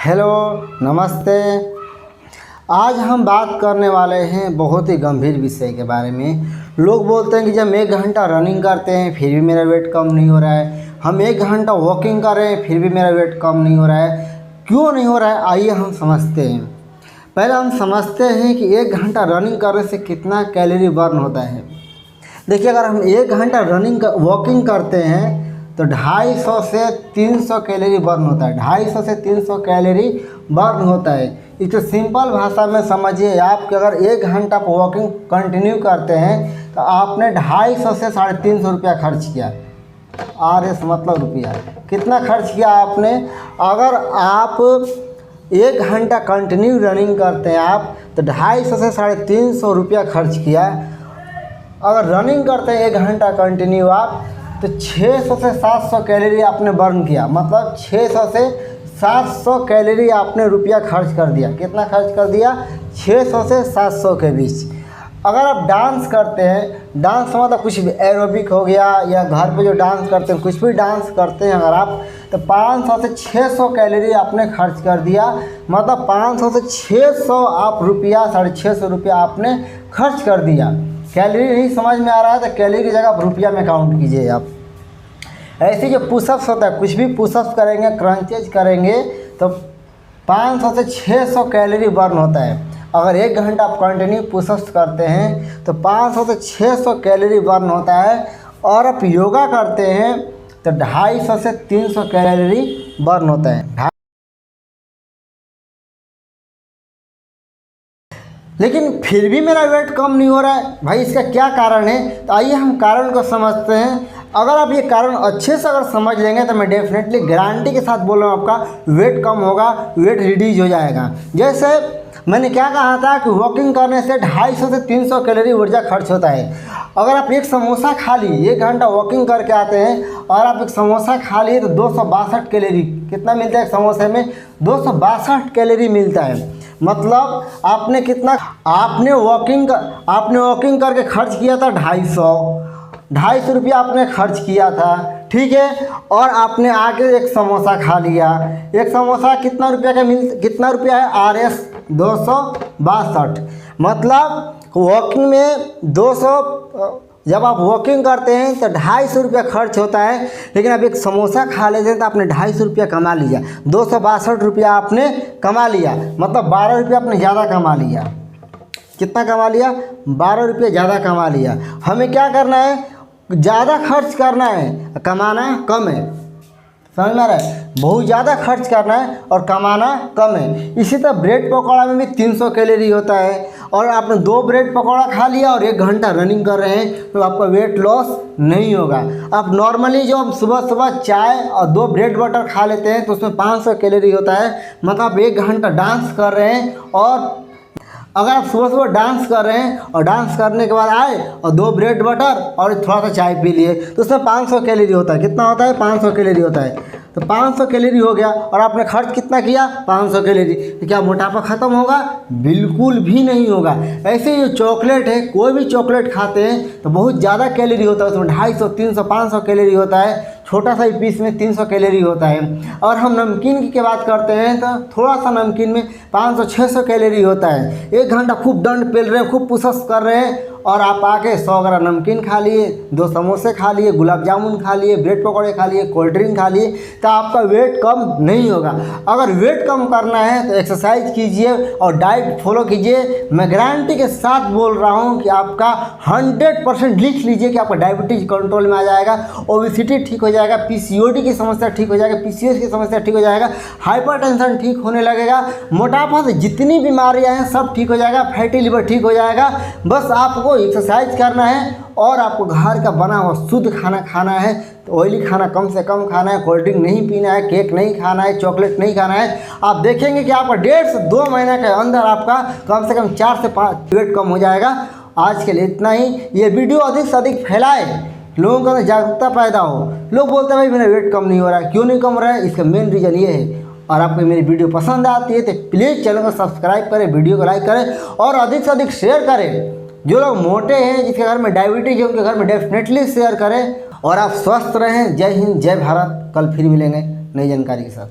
Hello, नमस्ते। आज हम बात करने वाले हैं बहुत ही गंभीर विषय के बारे में। लोग बोलते हैं कि जब 1 घंटा रनिंग करते हैं फिर भी मेरा वेट कम नहीं हो रहा है, हम 1 घंटा वॉकिंग कर रहे हैं फिर भी मेरा वेट कम नहीं हो रहा है। क्यों नहीं हो रहा है, आइए हम समझते हैं। पहले हम समझते हैं कि 1 घंटा रनिंग करने से कितना कैलोरी बर्न होता है। देखिए, अगर हम 1 घंटा वॉकिंग करते हैं तो 250 से 300 कैलोरी बर्न होता है। 250 से 300 कैलोरी बर्न होता है। इसको सिंपल भाषा में समझिए आप कि अगर 1 घंटा आप वॉकिंग कंटिन्यू करते हैं तो आपने 250 से 350 रुपया खर्च किया। RS मतलब रुपया। कितना खर्च किया आपने? अगर आप 1 घंटा कंटिन्यू रनिंग करते हैं आप तो 250 से 350 रुपया खर्च किया। अगर रनिंग करते हैं 1 घंटा कंटिन्यू आप तो 600 से 700 कैलोरी आपने बर्न किया। मतलब 600 से 700 कैलोरी आपने रुपया खर्च कर दिया। कितना खर्च कर दिया? 600 से 700 के बीच। अगर आप डांस करते हैं, डांस मतलब कुछ भी एरोबिक हो गया या घर पे जो डांस करते हैं, कुछ भी डांस करते हैं अगर आप, तो 500 से 600 कैलोरी आपने खर्च कर दिया। मतलब 500 से 600 आप रुपया 650 रुपया आपने खर्च कर दिया। कैलोरी नहीं समझ में आ रहा है तो कैलोरी की जगह आप रुपया में काउंट कीजिए आप। ऐसे जो पुशअप्स होता है, कुछ भी पुशअप्स करेंगे, क्रंचेज करेंगे तो 500 से 600 कैलोरी बर्न होता है। अगर 1 घंटा आप कंटिन्यू पुशअप्स करते हैं तो 500 से 600 कैलोरी बर्न होता है। और आप योगा करते हैं तो 250 से 300 कैलोरी बर्न होता है। लेकिन फिर भी मेरा वेट कम नहीं हो रहा है भाई, इसका क्या कारण है? तो आइए हम कारण को समझते हैं। अगर आप ये कारण अच्छे से अगर समझ लेंगे तो मैं डेफिनेटली गारंटी के साथ बोल रहा हूँ आपका वेट कम होगा, वेट रिड्यूस हो जाएगा। जैसे मैंने क्या कहा था कि वॉकिंग करने से 250 से 300 कैलोरी ऊर्जा खर्च होता है। अगर आप एक समोसा खा लिए, 1 घंटा वॉकिंग करके आते हैं और आप एक समोसा खा लिए तो 262 कैलोरी कितना मिलता है? एक समोसे में 262 कैलोरी मिलता है। मतलब आपने कितना, आपने वॉकिंग करके खर्च किया था 250 रुपया आपने खर्च किया था, ठीक है। और आपने आके एक समोसा खा लिया। एक समोसा कितना रुपया का कितना रुपया है? RS 262। मतलब वॉकिंग में 200, जब आप वॉकिंग करते हैं तो 250 रुपया खर्च होता है। लेकिन अब एक समोसा खा लेते हैं तो आपने 250 रुपया कमा लिया, 262 रुपया आपने कमा लिया। मतलब 12 रुपया आपने ज़्यादा कमा लिया। कितना कमा लिया? 12 रुपये ज़्यादा कमा लिया। हमें क्या करना है? ज़्यादा खर्च करना है, कमाना कम है। समझ में आ रहा है? बहुत ज़्यादा खर्च करना है और कमाना कम है। इसी तरह ब्रेड पकौड़ा में भी 300 कैलोरी होता है। और आपने 2 ब्रेड पकौड़ा खा लिया और 1 घंटा रनिंग कर रहे हैं तो आपका वेट लॉस नहीं होगा। आप नॉर्मली जो आप सुबह सुबह चाय और 2 ब्रेड बटर खा लेते हैं तो उसमें 500 कैलोरी होता है। मतलब आप 1 घंटा डांस कर रहे हैं और अगर आप सुबह सुबह डांस कर रहे हैं और डांस करने के बाद आए और 2 ब्रेड बटर और थोड़ा सा चाय पी लिए तो उसमें 500 कैलोरी होता है। कितना होता है? 500 कैलोरी होता है। तो 500 कैलोरी हो गया और आपने खर्च कितना किया? 500 कैलोरी। तो क्या मोटापा ख़त्म होगा? बिल्कुल भी नहीं होगा। ऐसे ही चॉकलेट है, कोई भी चॉकलेट खाते हैं तो बहुत ज़्यादा कैलोरी होता है, उसमें 250, 300, 500 कैलोरी होता है। छोटा सा ही पीस में 300 कैलोरी होता है। और हम नमकीन की बात करते हैं तो थोड़ा सा नमकीन में 500-600 कैलोरी होता है। 1 घंटा खूब दंड पेल रहे हैं, खूब पुशअप्स कर रहे हैं और आप आके 100 ग्राम नमकीन खा लिए, 2 समोसे खा लिए, गुलाब जामुन खा लिए, ब्रेड पकौड़े खा लिए, कोल्ड ड्रिंक खा लिए, तो आपका वेट कम नहीं होगा। अगर वेट कम करना है तो एक्सरसाइज कीजिए और डाइट फॉलो कीजिए। मैं गारंटी के साथ बोल रहा हूँ कि आपका 100% लिख लीजिए कि आपका डायबिटीज़ कंट्रोल में आ जाएगा, ओबेसिटी ठीक हो जाएगा, PCOD की समस्या ठीक हो जाएगा, PCOS की समस्या ठीक हो जाएगा, हाइपरटेंशन ठीक होने लगेगा, मोटापा से जितनी बीमारियाँ हैं सब ठीक हो जाएगा, फैटी लिवर ठीक हो जाएगा। बस आपको एक्सरसाइज करना है और आपको घर का बना हुआ शुद्ध खाना खाना है। तो ऑयली खाना कम से कम खाना है, कोल्ड ड्रिंक नहीं पीना है, केक नहीं खाना है, चॉकलेट नहीं खाना है। आप देखेंगे कि आपका 1.5 से 2 महीने के अंदर आपका कम से कम 4 से 5 वेट कम हो जाएगा। आज के लिए इतना ही। ये वीडियो अधिक से अधिक फैलाए, लोगों को जागरूकता पैदा हो। लोग बोलते हैं भाई मेरा वेट कम नहीं हो रहा है, क्यों नहीं कम हो रहा है? इसका मेन रीज़न ये है। और आपको मेरी वीडियो पसंद आती है तो प्लीज़ चैनल को सब्सक्राइब करें, वीडियो को लाइक करें और अधिक से अधिक शेयर करें। जो लोग मोटे हैं, जिसके घर में डायबिटीज है, उनके घर में डेफिनेटली शेयर करें। और आप स्वस्थ रहें। जय हिंद, जय भारत। कल फिर मिलेंगे नई जानकारी के साथ।